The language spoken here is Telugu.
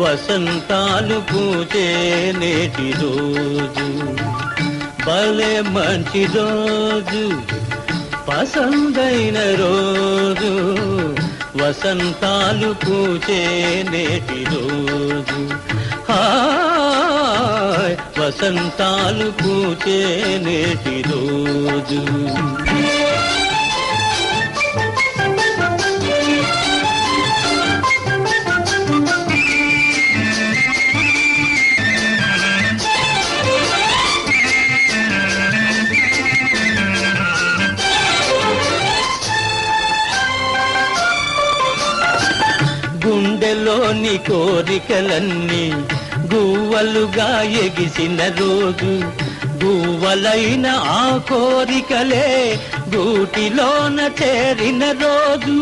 వసంతాలు పూచే నేటి రోజు భలే మంచి రోజు పసందైన రోజు వసంతాలు పూచే నేటి రోజు హాయ్ వసంతాలు పూచే నేటి రోజు గుండెలోని కోరికలన్నీ గువ్వలుగా ఎగిసిన రోజు గువ్వలైన ఆ కోరికలే గూటిలోన చేరిన రోజు